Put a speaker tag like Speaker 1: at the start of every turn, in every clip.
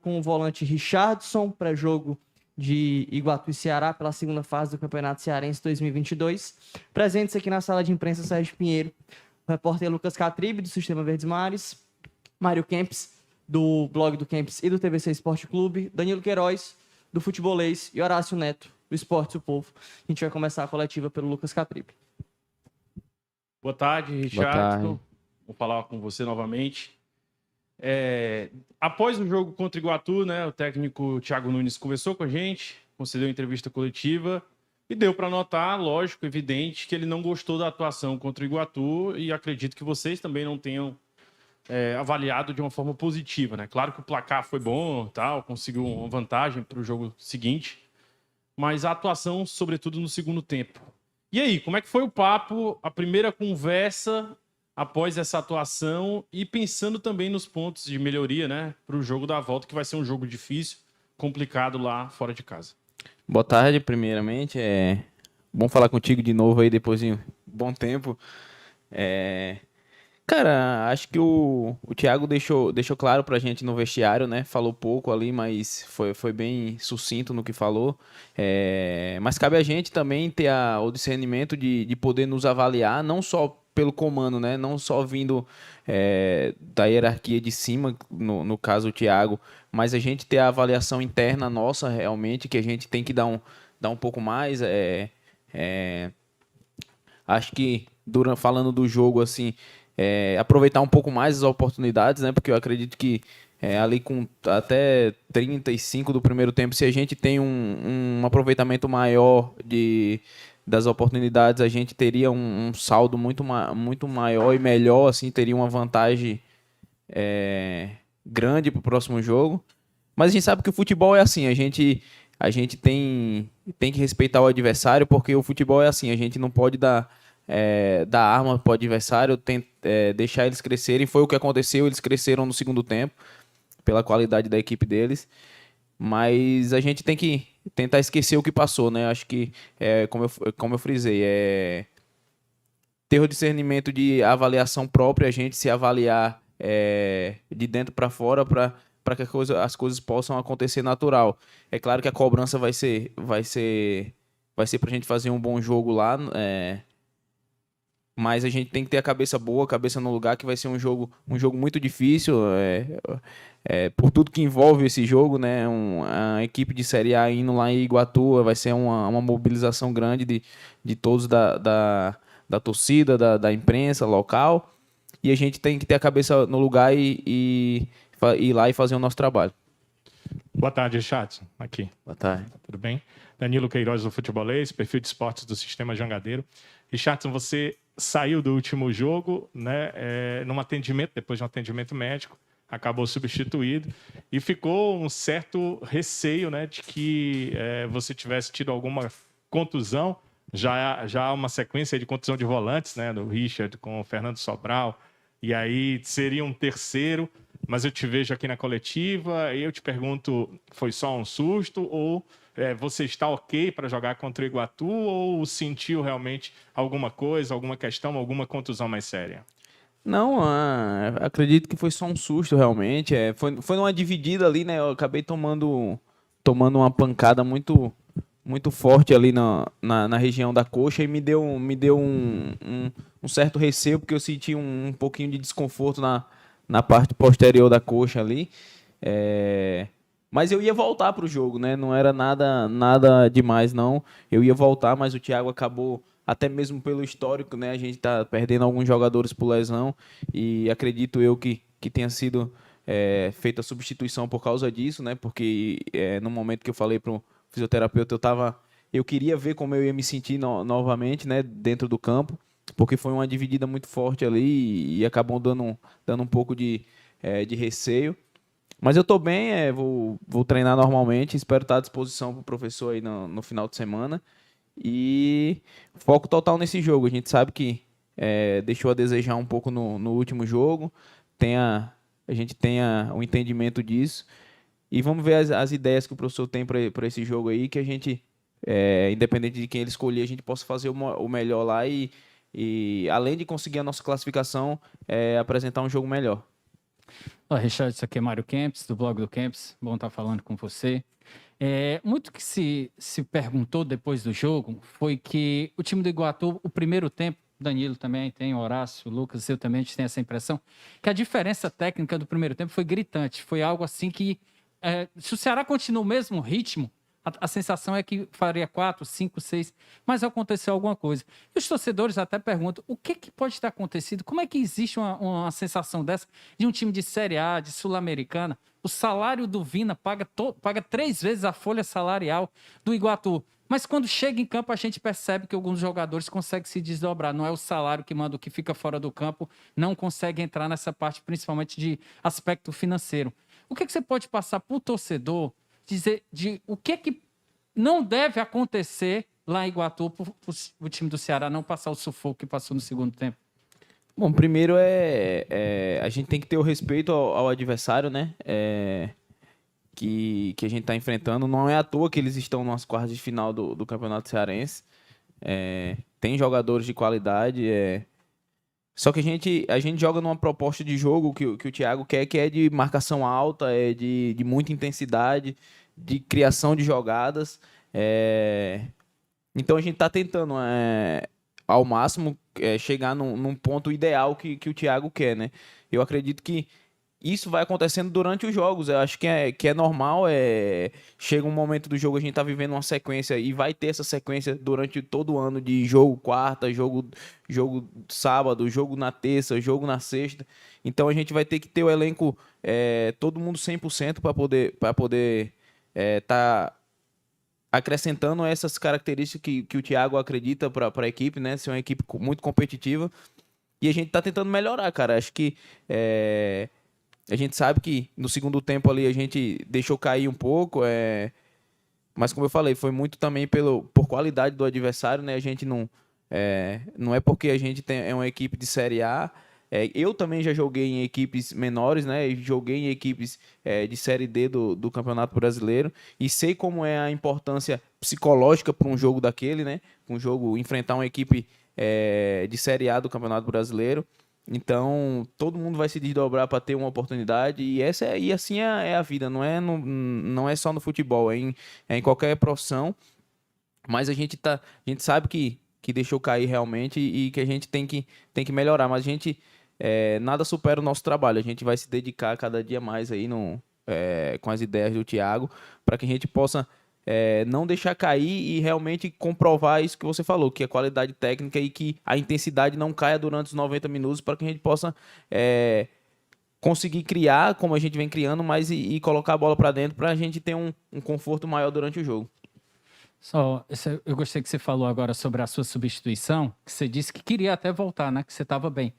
Speaker 1: com o volante Richardson para jogo de Iguatu e Ceará pela segunda fase do Campeonato Cearense 2022. Presentes aqui na sala de imprensa, Sérgio Pinheiro, o repórter Lucas Catribe, do Sistema Verdes Mares, Mário Kempis, do blog do Kempis e do TVC Esporte Clube, Danilo Queiroz, do Futebolês, e Horácio Neto, do Esporte do Povo. A gente vai começar a coletiva pelo Lucas Catribe.
Speaker 2: Boa tarde, Richardson. Vou falar com você novamente. Após o jogo contra o Iguatu, né, o técnico Thiago Nunes conversou com a gente, concedeu entrevista coletiva e deu para notar, lógico, evidente, que ele não gostou da atuação contra o Iguatu e acredito que vocês também não tenham avaliado de uma forma positiva, né? Claro que o placar foi bom, tal, conseguiu uma vantagem para o jogo seguinte, mas a atuação, sobretudo no segundo tempo. E aí, como é que foi o papo, a primeira conversa após essa atuação e pensando também nos pontos de melhoria, né, para o jogo da volta, que vai ser um jogo difícil, complicado lá fora de casa?
Speaker 3: Boa tarde, primeiramente. Bom falar contigo de novo aí depois de um bom tempo. Cara, acho que o Thiago deixou claro pra gente no vestiário, né? Falou pouco ali, mas foi bem sucinto no que falou. Mas cabe a gente também ter o discernimento de poder nos avaliar, não só pelo comando, né? Não só vindo da hierarquia de cima, no caso o Thiago, mas a gente ter a avaliação interna nossa realmente, que a gente tem que dar um pouco mais. Acho que, falando do jogo, assim, aproveitar um pouco mais as oportunidades, né? Porque eu acredito que ali com até 35 do primeiro tempo, se a gente tem um aproveitamento maior das oportunidades, a gente teria um saldo muito maior e melhor, assim, teria uma vantagem grande para o próximo jogo. Mas a gente sabe que o futebol é assim, a gente tem que respeitar o adversário, porque o futebol é assim, a gente não pode dar arma para o adversário, deixar eles crescerem. Foi o que aconteceu, eles cresceram no segundo tempo, pela qualidade da equipe deles. Mas a gente tem que tentar esquecer o que passou, né? Acho que, como eu frisei, ter o discernimento de avaliação própria, a gente se avaliar de dentro para fora para que as coisas possam acontecer natural. É claro que a cobrança vai ser para a gente fazer um bom jogo lá, mas a gente tem que ter a cabeça boa, a cabeça no lugar, que vai ser um jogo muito difícil, por tudo que envolve esse jogo, né? A equipe de Série A indo lá em Iguatu vai ser uma mobilização grande de todos da torcida, da imprensa local, e a gente tem que ter a cabeça no lugar e ir lá e fazer o nosso trabalho.
Speaker 4: Boa tarde, Richardson. Aqui.
Speaker 3: Boa tarde.
Speaker 4: Tudo bem? Danilo Queiroz, do Futebolês, perfil de esportes do Sistema Jangadeiro. Richardson, você saiu do último jogo, né, depois de um atendimento médico, acabou substituído e ficou um certo receio, né, de que você tivesse tido alguma contusão. Já há uma sequência de contusão de volantes, né, do Richard com o Fernando Sobral, e aí seria um terceiro, mas eu te vejo aqui na coletiva e eu te pergunto, foi só um susto ou você está ok para jogar contra o Iguatu ou sentiu realmente alguma coisa, alguma questão, alguma contusão mais séria?
Speaker 3: Não, acredito que foi só um susto realmente. Foi numa dividida ali, né? Eu acabei tomando uma pancada muito forte ali na região da coxa e me deu um certo receio, porque eu senti um pouquinho de desconforto na parte posterior da coxa ali. Mas eu ia voltar para o jogo, né? Não era nada demais, não. Eu ia voltar, mas o Thiago acabou, até mesmo pelo histórico, né? A gente tá perdendo alguns jogadores por lesão e acredito eu que tenha sido feita a substituição por causa disso, né? Porque no momento que eu falei pro fisioterapeuta, eu queria ver como eu ia me sentir novamente, né? Dentro do campo, porque foi uma dividida muito forte ali e acabou dando um pouco de receio. Mas eu tô bem, vou treinar normalmente, espero estar à disposição pro professor aí no final de semana. E foco total nesse jogo. A gente sabe que deixou a desejar um pouco no último jogo. A gente tenha o entendimento disso. E vamos ver as ideias que o professor tem para esse jogo aí, que a gente, independente de quem ele escolher, a gente possa fazer o melhor lá e além de conseguir a nossa classificação, apresentar um jogo melhor.
Speaker 5: Olá, Richard, isso aqui é Mário Kempis, do blog do Kempis. Bom estar falando com você. Muito que se perguntou depois do jogo foi que o time do Iguatu, o primeiro tempo, Danilo também tem, Horácio, Lucas, eu também, a gente tem essa impressão, que a diferença técnica do primeiro tempo foi gritante. Foi algo assim que, se o Ceará continua o mesmo ritmo, a sensação é que faria 4, 5, 6, mas aconteceu alguma coisa. E os torcedores até perguntam, o que pode ter acontecido? Como é que existe uma sensação dessa de um time de Série A, de Sul-Americana? O salário do Vina paga 3 vezes a folha salarial do Iguatu. Mas quando chega em campo, a gente percebe que alguns jogadores conseguem se desdobrar. Não é o salário que manda, o que fica fora do campo não consegue entrar nessa parte, principalmente de aspecto financeiro. O que você pode passar para o torcedor, dizer de o que não deve acontecer lá em Iguatu para o time do Ceará não passar o sufoco que passou no segundo tempo?
Speaker 3: Bom, primeiro a gente tem que ter o respeito ao adversário, né? Que a gente está enfrentando. Não é à toa que eles estão nas quartas de final do Campeonato Cearense. Tem jogadores de qualidade. Só que a gente joga numa proposta de jogo que o Thiago quer, que é de marcação alta, de muita intensidade, de criação de jogadas. Então a gente está tentando ao máximo chegar num ponto ideal que o Thiago quer, né? Eu acredito que isso vai acontecendo durante os jogos. Eu acho que é normal. Chega um momento do jogo, a gente tá vivendo uma sequência e vai ter essa sequência durante todo o ano de jogo quarta, jogo sábado, jogo na terça, jogo na sexta. Então a gente vai ter que ter o elenco todo mundo 100% para poder tá acrescentando essas características que o Thiago acredita para a equipe, né? Ser uma equipe muito competitiva. E a gente tá tentando melhorar, cara. Acho que a gente sabe que no segundo tempo ali a gente deixou cair um pouco, mas como eu falei, foi muito também por qualidade do adversário, né? A gente não é porque a gente é uma equipe de Série A. Eu também já joguei em equipes menores, né? Joguei em equipes de Série D do Campeonato Brasileiro e sei como é a importância psicológica para um jogo daquele, né? Um jogo, enfrentar uma equipe de Série A do Campeonato Brasileiro. Então, todo mundo vai se desdobrar para ter uma oportunidade e assim é a vida, não é só no futebol, é em qualquer profissão, mas a gente sabe que deixou cair realmente e que a gente tem que melhorar, mas a gente nada supera o nosso trabalho, a gente vai se dedicar cada dia mais aí com as ideias do Thiago, para que a gente possa não deixar cair e realmente comprovar isso que você falou, que é qualidade técnica e que a intensidade não caia durante os 90 minutos, para que a gente possa conseguir criar como a gente vem criando, mas e colocar a bola para dentro para a gente ter um conforto maior durante o jogo.
Speaker 5: Eu gostei que você falou agora sobre a sua substituição, que você disse que queria até voltar, né? Que você estava bem.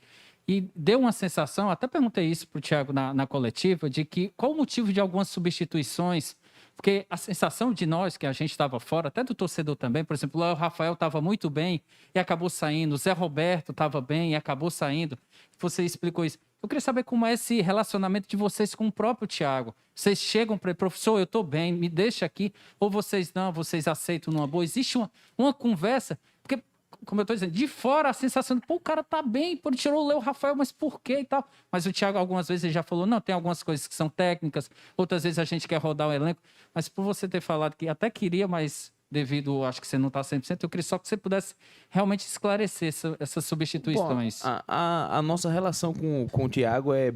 Speaker 5: E deu uma sensação, até perguntei isso para o Thiago na coletiva, de que qual o motivo de algumas substituições. Porque a sensação de nós, que a gente estava fora, até do torcedor também, por exemplo, lá o Rafael estava muito bem e acabou saindo, o Zé Roberto estava bem e acabou saindo. Você explicou isso. Eu queria saber como é esse relacionamento de vocês com o próprio Thiago. Vocês chegam para ele, professor, eu estou bem, me deixa aqui, ou vocês não, vocês aceitam numa boa. Existe uma conversa, porque, como eu estou dizendo, de fora a sensação de, pô, o cara tá bem, pô, ele tirou o Léo Rafael, mas por quê e tal? Mas o Thiago, algumas vezes, ele já falou, não, tem algumas coisas que são técnicas, outras vezes a gente quer rodar o elenco, mas por você ter falado que até queria, mas devido, acho que você não está 100%, eu queria só que você pudesse realmente esclarecer essas substituições.
Speaker 3: Bom, a nossa relação com o Thiago é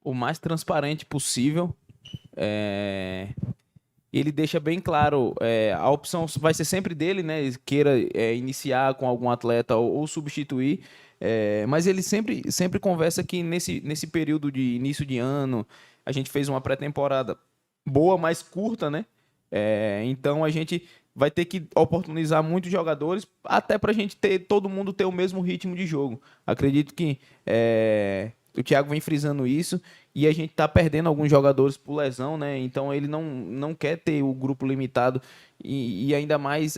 Speaker 3: o mais transparente possível. Ele deixa bem claro, a opção vai ser sempre dele, né? Queira iniciar com algum atleta ou substituir, mas ele sempre conversa que nesse período de início de ano a gente fez uma pré-temporada boa, mais curta, né? Então a gente vai ter que oportunizar muitos jogadores até para a gente todo mundo ter o mesmo ritmo de jogo. Acredito que o Thiago vem frisando isso e a gente está perdendo alguns jogadores por lesão, né? Então ele não quer ter o grupo limitado e ainda mais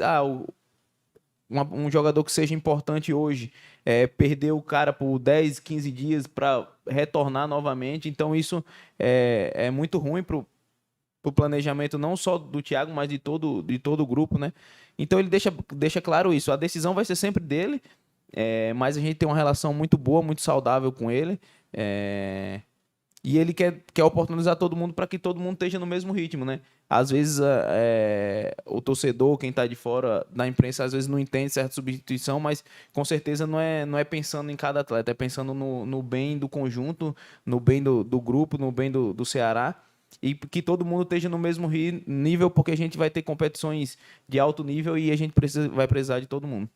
Speaker 3: um jogador que seja importante hoje, perder o cara por 10, 15 dias para retornar novamente. Então isso é muito ruim para o planejamento não só do Thiago, mas de todo o grupo, né? Então ele deixa claro isso. A decisão vai ser sempre dele, mas a gente tem uma relação muito boa, muito saudável com ele. E ele quer oportunizar todo mundo para que todo mundo esteja no mesmo ritmo, né? Às vezes o torcedor, quem está de fora da imprensa, às vezes não entende certa substituição, mas com certeza não é pensando em cada atleta, é pensando no bem do conjunto, no bem do grupo, no bem do Ceará. E que todo mundo esteja no mesmo nível, porque a gente vai ter competições de alto nível e a gente vai precisar de todo mundo.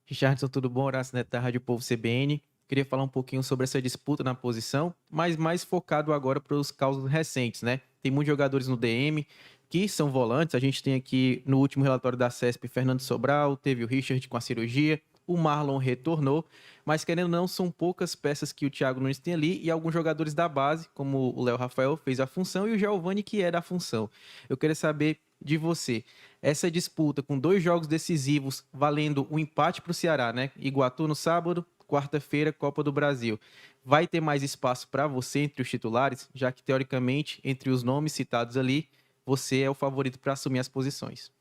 Speaker 6: Richardson, tudo bom? Horácio Neto da Rádio Povo CBN. Queria falar um pouquinho sobre essa disputa na posição, mas mais focado agora para os causos recentes, né? Tem muitos jogadores no DM que são volantes. A gente tem aqui no último relatório da CESP, Fernando Sobral, teve o Richard com a cirurgia, o Marlon retornou, mas querendo ou não, são poucas peças que o Thiago Nunes tem ali e alguns jogadores da base, como o Léo Rafael fez a função e o Giovani que é da função. Eu queria saber de você, essa disputa com 2 jogos decisivos valendo um empate para o Ceará, né? Iguatu no sábado, quarta-feira, Copa do Brasil. Vai ter mais espaço para você entre os titulares, já que, teoricamente, entre os nomes citados ali, você é o favorito para assumir as posições.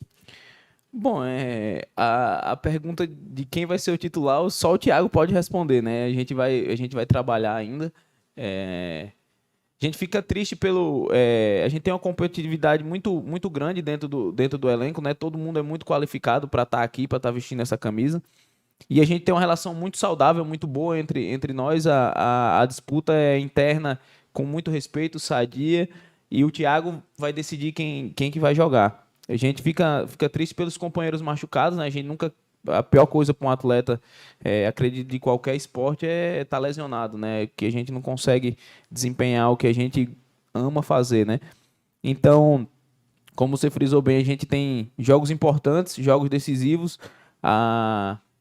Speaker 3: Bom, a pergunta de quem vai ser o titular, só o Thiago pode responder, né? A gente vai trabalhar ainda. A gente fica triste a gente tem uma competitividade muito, muito grande dentro do elenco, né? Todo mundo é muito qualificado para estar aqui, para estar vestindo essa camisa. E a gente tem uma relação muito saudável, muito boa entre nós. A disputa é interna, com muito respeito, sadia. E o Thiago vai decidir quem que vai jogar. A gente fica triste pelos companheiros machucados, né? A gente nunca... A pior coisa para um atleta, acredito, de qualquer esporte é estar lesionado, né? Que a gente não consegue desempenhar o que a gente ama fazer, né? Então, como você frisou bem, a gente tem jogos importantes, jogos decisivos.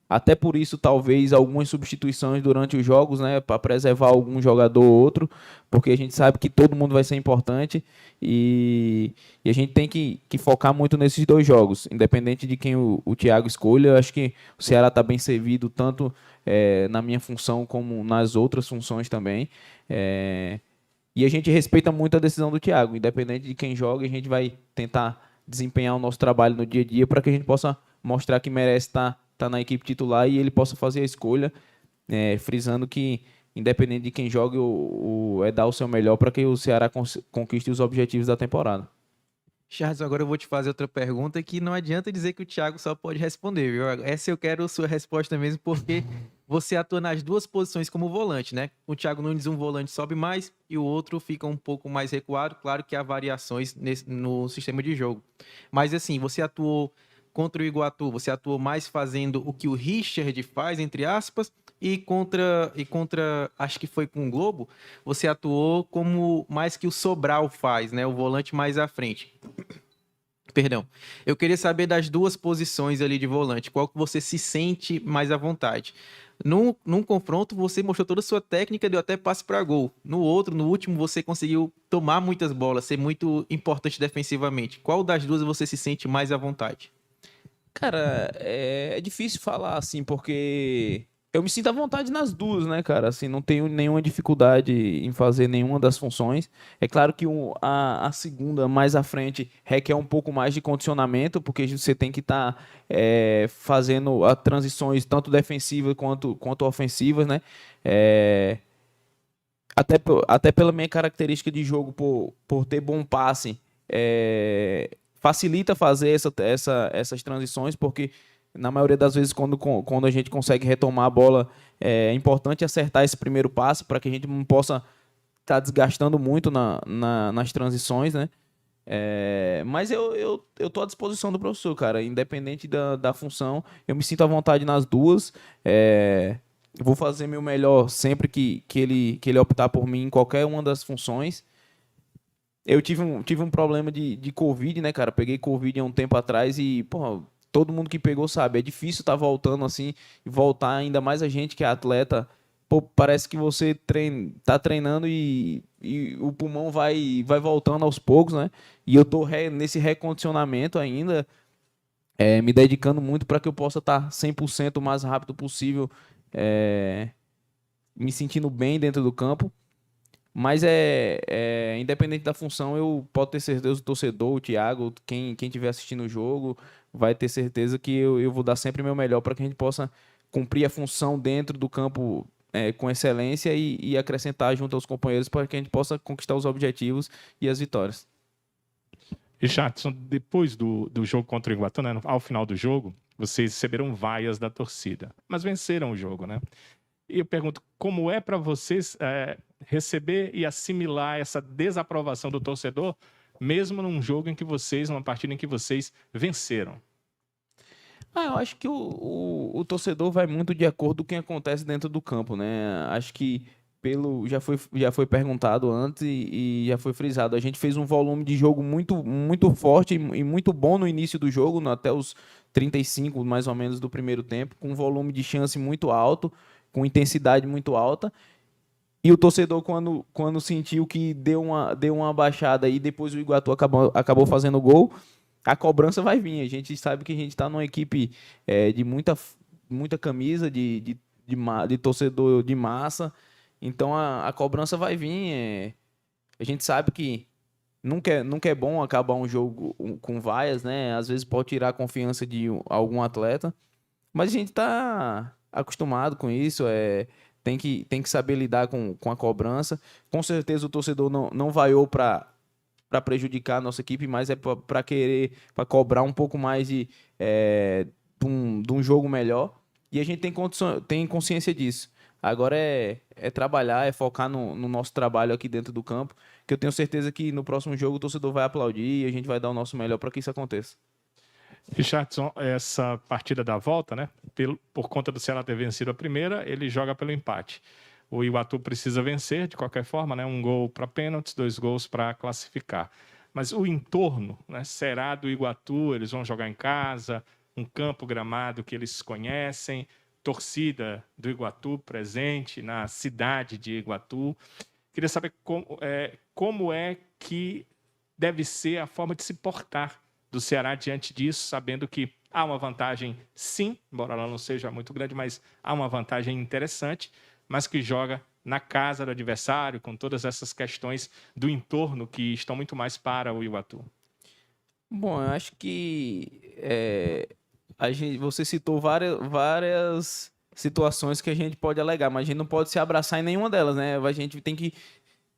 Speaker 3: Até por isso, talvez, algumas substituições durante os jogos, né, para preservar algum jogador ou outro, porque a gente sabe que todo mundo vai ser importante e a gente tem que focar muito nesses 2 jogos, independente de quem o Thiago escolha. Eu acho que o Ceará está bem servido, tanto na minha função como nas outras funções também. E a gente respeita muito a decisão do Thiago, independente de quem joga, a gente vai tentar desempenhar o nosso trabalho no dia a dia para que a gente possa mostrar que merece estar na equipe titular e ele possa fazer a escolha, frisando que, independente de quem jogue, é dar o seu melhor para que o Ceará conquiste os objetivos da temporada.
Speaker 6: Charles, agora eu vou te fazer outra pergunta que não adianta dizer que o Thiago só pode responder, viu? Essa eu quero a sua resposta mesmo, porque você atua nas 2 posições como volante, né? O Thiago Nunes, um volante sobe mais e o outro fica um pouco mais recuado. Claro que há variações no sistema de jogo. Mas assim, você atuou contra o Iguatu, você atuou mais fazendo o que o Richard faz, entre aspas, e contra, acho que foi com o Globo, você atuou como mais que o Sobral faz, né? O volante mais à frente. Perdão. Eu queria saber das 2 posições ali de volante, qual que você se sente mais à vontade. Num confronto, você mostrou toda a sua técnica, deu até passe para gol. No último, você conseguiu tomar muitas bolas, ser muito importante defensivamente. Qual das 2 você se sente mais à vontade?
Speaker 3: Cara, é difícil falar assim, porque eu me sinto à vontade nas 2, né, cara? Assim, não tenho nenhuma dificuldade em fazer nenhuma das funções. É claro que a segunda, mais à frente, requer um pouco mais de condicionamento, porque você tem que estar fazendo as transições tanto defensivas quanto ofensivas, né? Até pela minha característica de jogo, por ter bom passe, facilita fazer essas transições, porque na maioria das vezes, quando a gente consegue retomar a bola, é importante acertar esse primeiro passe para que a gente não possa estar desgastando muito nas transições, né? Mas eu estou à disposição do professor, cara. Independente da função, eu me sinto à vontade nas 2. Vou fazer meu melhor sempre que ele optar por mim em qualquer uma das funções. Eu tive um problema de Covid, né, cara? Peguei Covid há um tempo atrás e, pô, todo mundo que pegou sabe, é difícil estar voltando assim, e voltar, ainda mais a gente que é atleta. Pô, parece que você tá treinando e o pulmão vai voltando aos poucos, né? E eu tô nesse recondicionamento ainda, me dedicando muito para que eu possa estar 100% o mais rápido possível, me sentindo bem dentro do campo. Mas independente da função, eu posso ter certeza, o torcedor, o Thiago, quem estiver assistindo o jogo, vai ter certeza que eu vou dar sempre o meu melhor para que a gente possa cumprir a função dentro do campo com excelência e acrescentar junto aos companheiros para que a gente possa conquistar os objetivos e as vitórias.
Speaker 4: Richardson, depois do jogo contra o Iguatu, né, ao final do jogo, vocês receberam vaias da torcida, mas venceram o jogo, né? E eu pergunto, como é para vocês receber e assimilar essa desaprovação do torcedor, mesmo numa partida em que vocês venceram?
Speaker 3: Eu acho que o torcedor vai muito de acordo com o que acontece dentro do campo, né? Acho que já foi perguntado antes e já foi frisado. A gente fez um volume de jogo muito, muito forte e muito bom no início do jogo, até os 35 mais ou menos do primeiro tempo, com um volume de chance muito alto, com intensidade muito alta. E o torcedor, quando sentiu que deu uma baixada e depois o Iguatu acabou fazendo gol, a cobrança vai vir. A gente sabe que a gente está numa equipe de muita camisa, de torcedor de massa. Então a cobrança vai vir. A gente sabe que nunca é bom acabar um jogo com vaias, né? Às vezes pode tirar a confiança de algum atleta. Mas a gente está acostumado com isso. Tem que saber lidar com a cobrança. Com certeza o torcedor não vaiou para prejudicar a nossa equipe, mas para cobrar um pouco mais de um jogo melhor. E a gente tem consciência disso. Agora é trabalhar, é focar no nosso trabalho aqui dentro do campo, que eu tenho certeza que no próximo jogo o torcedor vai aplaudir e a gente vai dar o nosso melhor para que isso aconteça.
Speaker 4: Richardson, essa partida da volta, né? Por conta do Ceará ter vencido a primeira, ele joga pelo empate. O Iguatu precisa vencer de qualquer forma, né? 1 gol para pênaltis, 2 gols para classificar. Mas o entorno, né? Será do Iguatu, eles vão jogar em casa, um campo gramado que eles conhecem, torcida do Iguatu presente na cidade de Iguatu. Queria saber como é que deve ser a forma de se portar do Ceará diante disso, sabendo que há uma vantagem, sim, embora ela não seja muito grande, mas há uma vantagem interessante, mas que joga na casa do adversário, com todas essas questões do entorno que estão muito mais para o Iguatu.
Speaker 3: Bom, eu acho que você citou várias situações que a gente pode alegar, mas a gente não pode se abraçar em nenhuma delas, né? A gente tem que...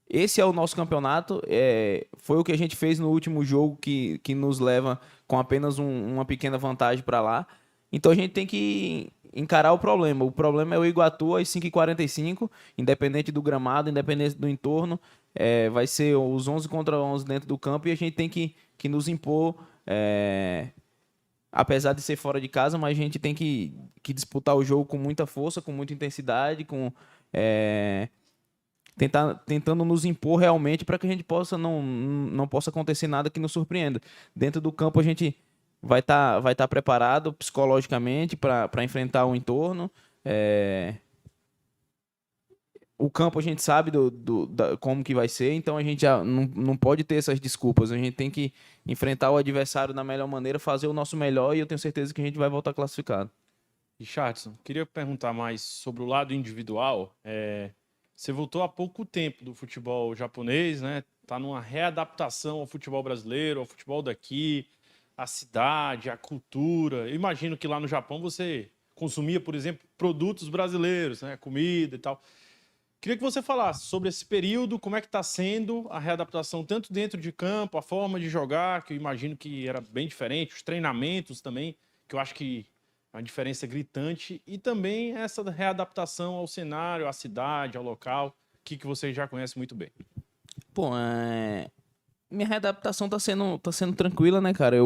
Speaker 3: Esse é o nosso campeonato, foi o que a gente fez no último jogo que nos leva com apenas uma pequena vantagem para lá. Então a gente tem que encarar o problema. O problema é o Iguatu às 5h45, independente do gramado, independente do entorno. Vai ser os 11 contra 11 dentro do campo e a gente tem que nos impor, apesar de ser fora de casa, mas a gente tem que disputar o jogo com muita força, com muita intensidade, tentando nos impor realmente para que a gente não possa acontecer nada que nos surpreenda. Dentro do campo a gente vai estar preparado psicologicamente para enfrentar o entorno. O campo a gente sabe como que vai ser, então a gente já não pode ter essas desculpas. A gente tem que enfrentar o adversário da melhor maneira, fazer o nosso melhor e eu tenho certeza que a gente vai voltar classificado.
Speaker 2: Richardson, queria perguntar mais sobre o lado individual. Você voltou há pouco tempo do futebol japonês, né? Está numa readaptação ao futebol brasileiro, ao futebol daqui, a cidade, a cultura. Eu imagino que lá no Japão você consumia, por exemplo, produtos brasileiros, né? Comida e tal. Queria que você falasse sobre esse período, como é que está sendo a readaptação, tanto dentro de campo, a forma de jogar, que eu imagino que era bem diferente, os treinamentos também, que eu acho que é uma diferença gritante, e também essa readaptação ao cenário, à cidade, ao local, que você já conhece muito bem.
Speaker 3: Pô, minha readaptação tá sendo tranquila, né, cara?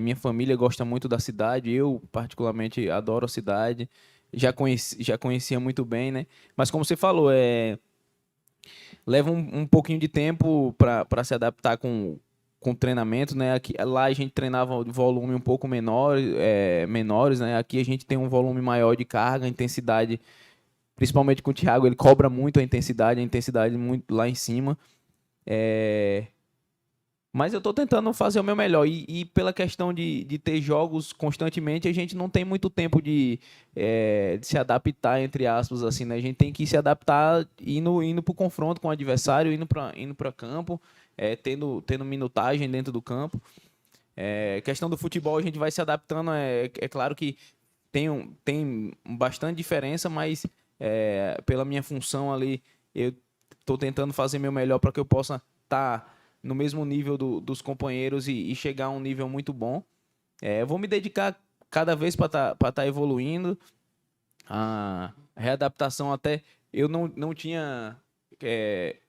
Speaker 3: Minha família gosta muito da cidade, eu particularmente adoro a cidade. Já conhecia muito bem, né? Mas como você falou, leva um pouquinho de tempo para se adaptar com treinamento, né? Lá a gente treinava volume um pouco menores, né? Aqui a gente tem um volume maior de carga, intensidade, principalmente com o Thiago, ele cobra muito a intensidade muito lá em cima. Mas eu estou tentando fazer o meu melhor. E pela questão de ter jogos constantemente, a gente não tem muito tempo de se adaptar, entre aspas, assim, né? A gente tem que se adaptar indo para o confronto com o adversário, indo para campo, tendo minutagem dentro do campo. Questão do futebol, a gente vai se adaptando. É claro que tem bastante diferença, mas pela minha função ali, eu estou tentando fazer meu melhor para que eu possa estar no mesmo nível dos companheiros e chegar a um nível muito bom. Eu vou me dedicar cada vez para tá evoluindo. A readaptação até... Eu não tinha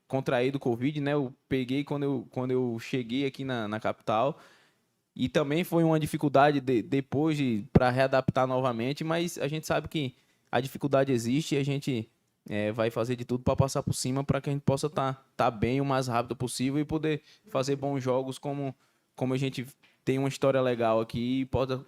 Speaker 3: contraído Covid, né? Eu peguei quando eu cheguei aqui na capital. E também foi uma dificuldade depois para readaptar novamente, mas a gente sabe que a dificuldade existe e a gente vai fazer de tudo para passar por cima para que a gente possa tá bem o mais rápido possível e poder fazer bons jogos como a gente tem uma história legal aqui e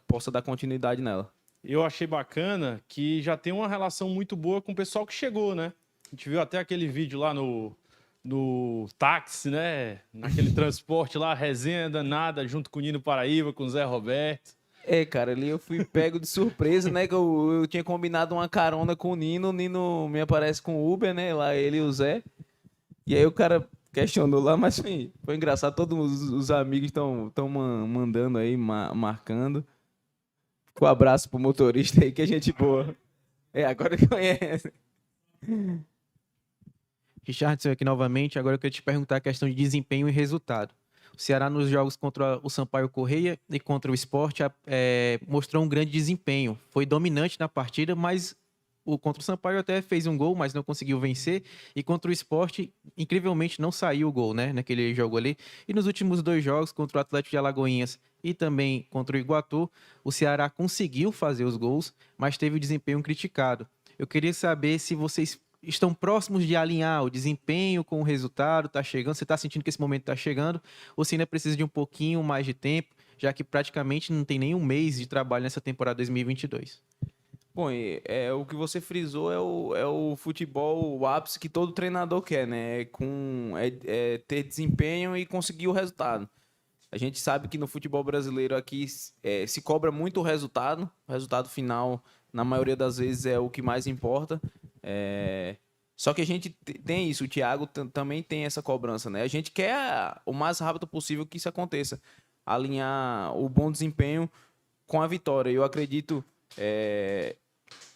Speaker 3: possa dar continuidade nela.
Speaker 2: Eu achei bacana que já tem uma relação muito boa com o pessoal que chegou, né? A gente viu até aquele vídeo lá no táxi, né? Naquele transporte lá, resenha danada, junto com o Nino Paraíba, com o Zé Roberto.
Speaker 3: Cara, ali eu fui pego de surpresa, né? Que eu tinha combinado uma carona com o Nino me aparece com o Uber, né? Lá ele e o Zé. E aí o cara questionou lá, mas foi engraçado. Todos os amigos estão mandando aí, marcando. Um abraço pro motorista aí, que é gente boa. Agora conhece.
Speaker 6: Richardson aqui novamente. Agora eu queria te perguntar a questão de desempenho e resultado. O Ceará nos jogos contra o Sampaio Corrêa e contra o Sport mostrou um grande desempenho. Foi dominante na partida, mas contra o Sampaio até fez um gol, mas não conseguiu vencer. E contra o Sport, incrivelmente, não saiu o gol, né? Naquele jogo ali. E nos últimos 2 jogos, contra o Atlético de Alagoinhas e também contra o Iguatu, o Ceará conseguiu fazer os gols, mas teve o desempenho criticado. Eu queria saber se vocês estão próximos de alinhar o desempenho com o resultado, está chegando, você está sentindo que esse momento está chegando, ou se ainda precisa de um pouquinho mais de tempo, já que praticamente não tem nem um mês de trabalho nessa temporada 2022.
Speaker 3: Bom, o que você frisou é o futebol, o ápice que todo treinador quer, né? Ter desempenho e conseguir o resultado. A gente sabe que no futebol brasileiro aqui se cobra muito o resultado final, na maioria das vezes, é o que mais importa. Só que a gente tem isso, o Thiago também tem essa cobrança, né? A gente quer o mais rápido possível que isso aconteça, alinhar o bom desempenho com a vitória. Eu acredito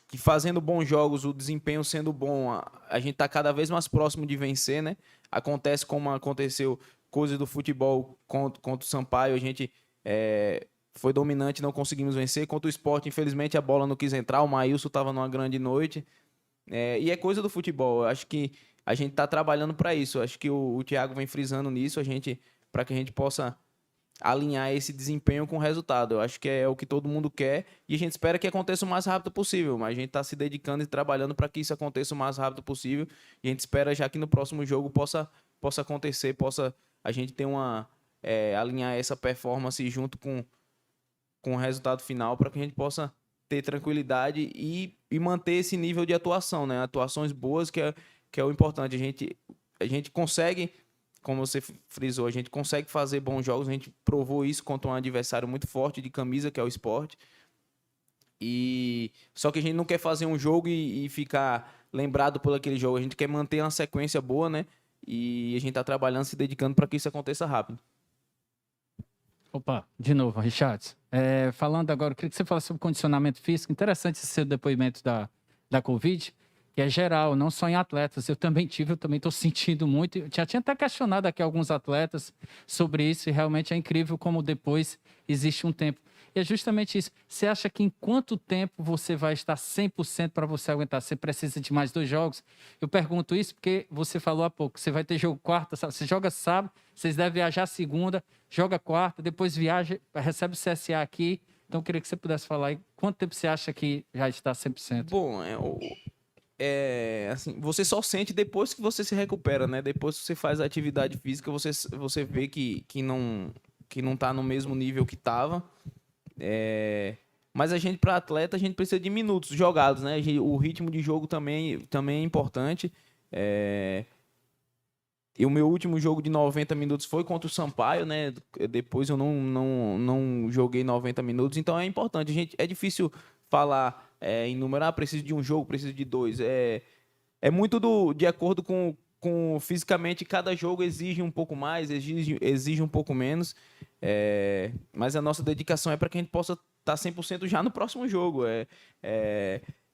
Speaker 3: que fazendo bons jogos, o desempenho sendo bom, a gente está cada vez mais próximo de vencer, né? Acontece como aconteceu coisas do futebol contra o Sampaio, a gente foi dominante, não conseguimos vencer. Contra o Sport, infelizmente, a bola não quis entrar, o Maílson estava numa grande noite. E é coisa do futebol. Eu acho que a gente está trabalhando para isso. Eu acho que o Thiago vem frisando nisso, para que a gente possa alinhar esse desempenho com o resultado. Eu acho que é o que todo mundo quer e a gente espera que aconteça o mais rápido possível, mas a gente está se dedicando e trabalhando para que isso aconteça o mais rápido possível e a gente espera já que no próximo jogo possa acontecer, a gente ter alinhar essa performance junto com o resultado final para que a gente possa ter tranquilidade e manter esse nível de atuação, né? Atuações boas, que é o importante. A gente consegue, como você frisou, a gente consegue fazer bons jogos, a gente provou isso contra um adversário muito forte de camisa, que é o Sport. Só que a gente não quer fazer um jogo e ficar lembrado por aquele jogo, a gente quer manter uma sequência boa, né? E a gente está trabalhando, se dedicando para que isso aconteça rápido.
Speaker 5: Opa, de novo, Richard. Falando agora, eu queria que você falasse sobre condicionamento físico. Interessante esse seu depoimento da Covid, que é geral, não só em atletas. Eu também estou sentindo muito. Eu já tinha até questionado aqui alguns atletas sobre isso, e realmente é incrível como depois existe um tempo. E é justamente isso. Você acha que em quanto tempo você vai estar 100% para você aguentar? Você precisa de mais 2 jogos? Eu pergunto isso porque você falou há pouco. Você vai ter jogo quarta, sabe? Você joga sábado, vocês devem viajar segunda, joga quarta, depois viaja, recebe o CSA aqui. Então eu queria que você pudesse falar aí quanto tempo você acha que já está 100%?
Speaker 3: Bom, assim, você só sente depois que você se recupera, né? Depois que você faz a atividade física, você vê que não tá no mesmo nível que tava. Mas para atleta, a gente precisa de minutos jogados, né? O ritmo de jogo também é importante. E o meu último jogo de 90 minutos foi contra o Sampaio, né? Depois eu não joguei 90 minutos, então é importante. É difícil falar em número, preciso de um jogo, preciso de 2. É muito de acordo com fisicamente, cada jogo exige um pouco mais, exige um pouco menos. Mas a nossa dedicação é para que a gente possa estar 100% já no próximo jogo.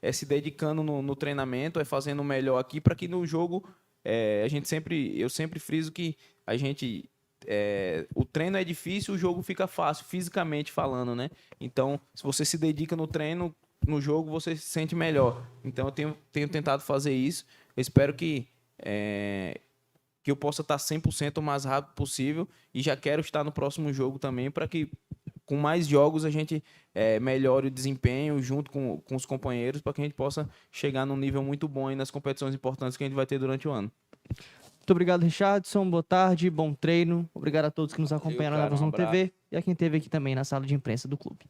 Speaker 3: é se dedicando no treinamento, é fazendo o melhor aqui para que no jogo eu sempre friso que o treino é difícil, o jogo fica fácil, fisicamente falando, né? Então, se você se dedica no treino, no jogo você se sente melhor. Então, eu tenho tentado fazer isso. Eu espero que eu possa estar 100% o mais rápido possível e já quero estar no próximo jogo também para que com mais jogos a gente melhore o desempenho junto com os companheiros para que a gente possa chegar num nível muito bom aí nas competições importantes que a gente vai ter durante o ano.
Speaker 1: Muito obrigado, Richardson. Boa tarde, bom treino. Obrigado a todos que nos acompanharam na Visão TV e a quem esteve aqui também na sala de imprensa do clube.